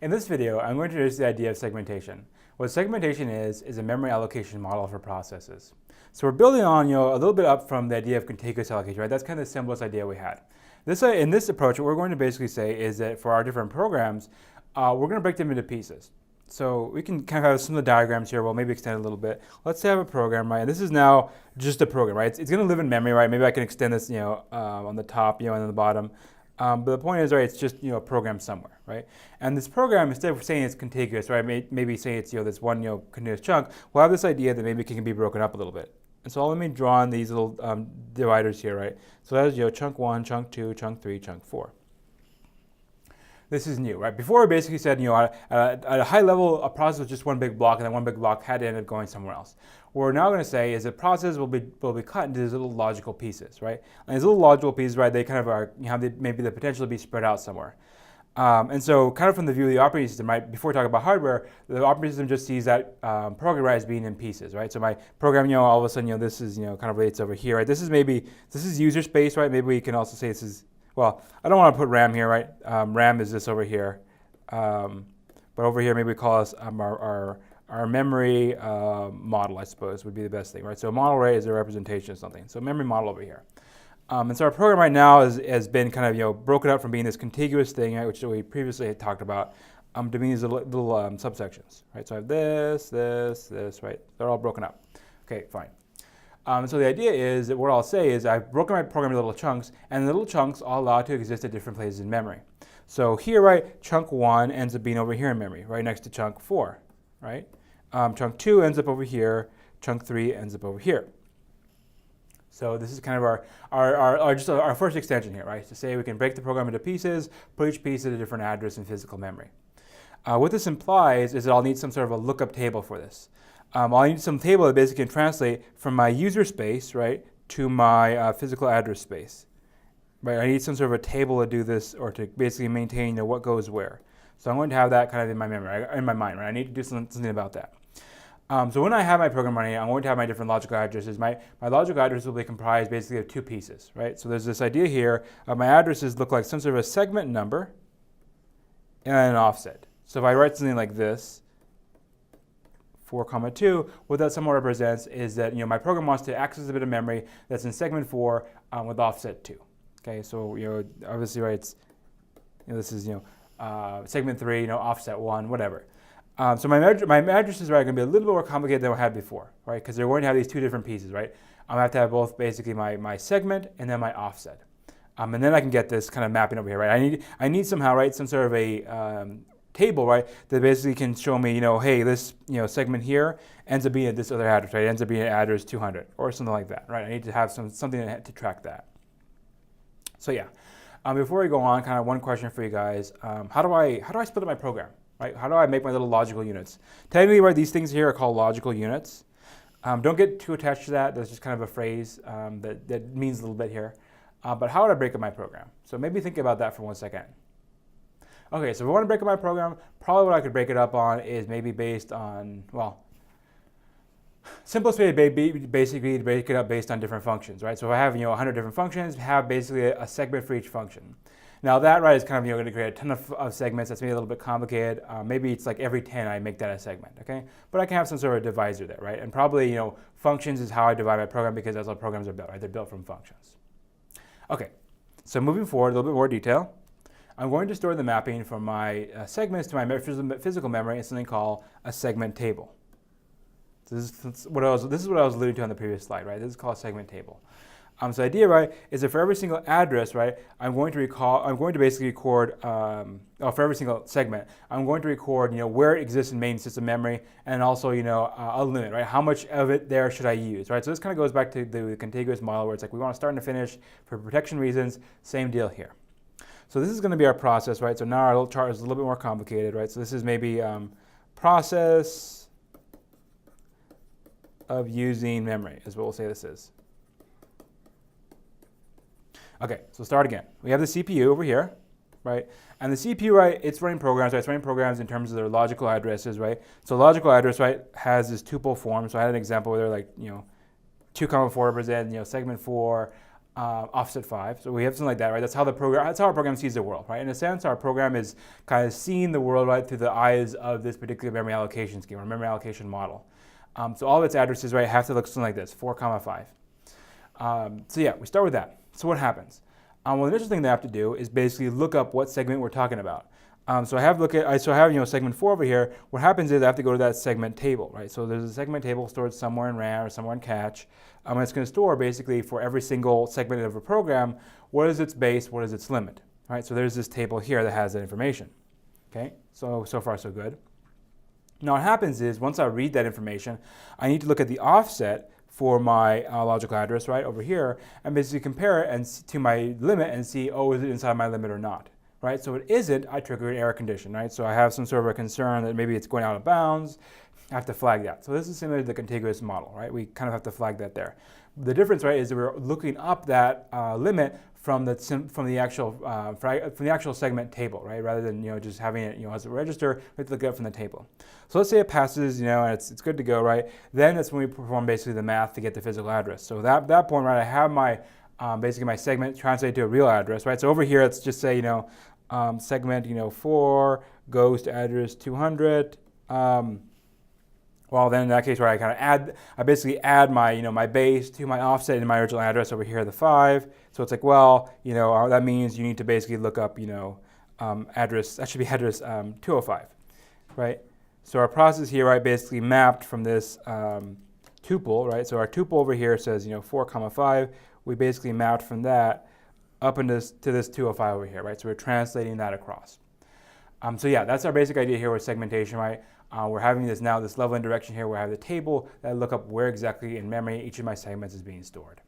In this video, I'm going to introduce the idea of segmentation. What segmentation is a memory allocation model for processes. So we're building on, a little bit up from the idea of contiguous allocation, right? That's kind of the simplest idea we had. In this approach, what we're going to basically say is that for our different programs, we're going to break them into pieces. So we can kind of have some of the diagrams here. We'll maybe extend it a little bit. Let's say I have a program, right? And this is now just a program, right? It's going to live in memory, right? Maybe I can extend this, on the top, and on the bottom. But the point is, right, it's just, a program somewhere, right? And this program, instead of saying it's contiguous, right, maybe say it's, this one, continuous chunk, we'll have this idea that maybe it can be broken up a little bit. And so let me draw on these little dividers here, right? So that's, chunk 1, chunk 2, chunk 3, chunk 4. This is new, right? Before we basically said, at a high level, a process was just one big block, and then one big block had to end up going somewhere else. What we're now going to say is that process will be cut into these little logical pieces, right? And these little logical pieces, right, they kind of are, have maybe the potential to be spread out somewhere. And so kind of from the view of the operating system, right, before we talk about hardware, the operating system just sees that program, right, as being in pieces, right? So my program, all of a sudden, this is, kind of relates over here, right? This is user space, right? Maybe we can also say this is, well, I don't want to put RAM here, right? RAM is this over here. But over here, maybe we call this our memory model, I suppose, would be the best thing, right? So a model array is a representation of something. So memory model over here. And so our program right now has been kind of, broken up from being this contiguous thing, right, which we previously had talked about, to being these little subsections, right? So I have this, right? They're all broken up. Okay, fine. So the idea is that what I'll say is I've broken my program into little chunks, and the little chunks all allow to exist at different places in memory. So here, right, chunk 1 ends up being over here in memory, right next to chunk 4, right? Chunk 2 ends up over here, chunk 3 ends up over here. So this is kind of our first extension here, right? To say we can break the program into pieces, put each piece at a different address in physical memory. What this implies is that I'll need some sort of a lookup table for this. I'll need some table that basically can translate from my user space, right, to my physical address space. Right? I need some sort of a table to do this, or to basically maintain what goes where. So I'm going to have that kind of in my memory, in my mind, right? I need to do something about that. So when I have my program running, I'm going to have my different logical addresses. My logical address will be comprised basically of two pieces, right? So there's this idea here of my addresses look like some sort of a segment number and an offset. So if I write something like this, 4, 2, what that somewhat represents is that my program wants to access a bit of memory that's in segment 4 with offset 2. Okay, so obviously, right, it's, this is segment 3, offset 1, whatever. So my addresses are going to be a little bit more complicated than we had before, right? Because they're going to have these two different pieces, right? I'm going to have to have both basically my segment and then my offset, and then I can get this kind of mapping over here, right? I need somehow, right, some sort of a table, right, that basically can show me, hey, this segment here ends up being at this other address, right? It ends up being at address 200 or something like that, right? I need to have something to track that. So yeah, before we go on, kind of one question for you guys: how do I split up my program, right? How do I make my little logical units? Technically, right, these things here are called logical units. Don't get too attached to that. That's just kind of a phrase that means a little bit here. But how would I break up my program? So maybe think about that for 1 second. Okay, so if I want to break up my program, probably what I could break it up on is maybe based on, well, simplest way to basically break it up based on different functions, right? So if I have 100 different functions, have basically a segment for each function. Now that, right, is kind of going to create a ton of segments. That's maybe a little bit complicated. Maybe it's like every 10 I make that a segment, okay? But I can have some sort of divisor there, right? And probably functions is how I divide my program, because that's how programs are built, right? They're built from functions. Okay, so moving forward, a little bit more detail. I'm going to store the mapping from my segments to my physical memory in something called a segment table. So this is what I was alluding to on the previous slide, right? This is called a segment table. So the idea, right, is that for every single address, right, I'm going to basically record, for every single segment, I'm going to record, where it exists in main system memory, and also, a limit, right? How much of it there should I use, right? So this kind of goes back to the contiguous model, where it's like we want to start and finish for protection reasons. Same deal here. So this is going to be our process, right? So now our little chart is a little bit more complicated, right? So this is maybe process of using memory is what we'll say this is. Okay, so start again. We have the CPU over here, right? And the CPU, right, it's running programs, right? It's running programs in terms of their logical addresses, right? So logical address, right, has this tuple form. So I had an example where they're like, 2, 4 represent, segment 4, offset 5. So we have something like that, right? That's how our program sees the world, right? In a sense, our program is kind of seeing the world right through the eyes of this particular memory allocation scheme or memory allocation model. So all of its addresses, right, have to look something like this: 4, 5. So yeah, we start with that. So what happens? Well, the initial thing they have to do is basically look up what segment we're talking about. So I have segment 4 over here. What happens is I have to go to that segment table, right? So there's a segment table stored somewhere in RAM or somewhere in cache. And it's going to store basically for every single segment of a program, what is its base, what is its limit, right? So there's this table here that has that information. Okay, so far so good. Now what happens is once I read that information, I need to look at the offset for my logical address right over here and basically compare it to my limit and see, oh, is it inside my limit or not? Right? So if it isn't, I trigger an error condition, right? So I have some sort of a concern that maybe it's going out of bounds. I have to flag that. So this is similar to the contiguous model, right? We kind of have to flag that there. The difference, right, is that we're looking up that limit from the actual segment table, right? Rather than just having it as a register, we have to look it up from the table. So let's say it passes, and it's good to go, right? Then that's when we perform basically the math to get the physical address. So that point, right, I have my basically my segment translated to a real address, right? So over here, let's just say segment 4 goes to address 200. Well, then in that case, where I basically add my my base to my offset in my original address over here, the 5. So it's like, well, that means you need to basically look up address. That should be address 205, right? So our process here, right, basically mapped from this tuple, right? So our tuple over here says 4, 5. We basically mapped from that up to this 205 over here, right? So we're translating that across. So yeah, that's our basic idea here with segmentation, right? We're having this level indirection here where I have the table that I look up where exactly in memory each of my segments is being stored.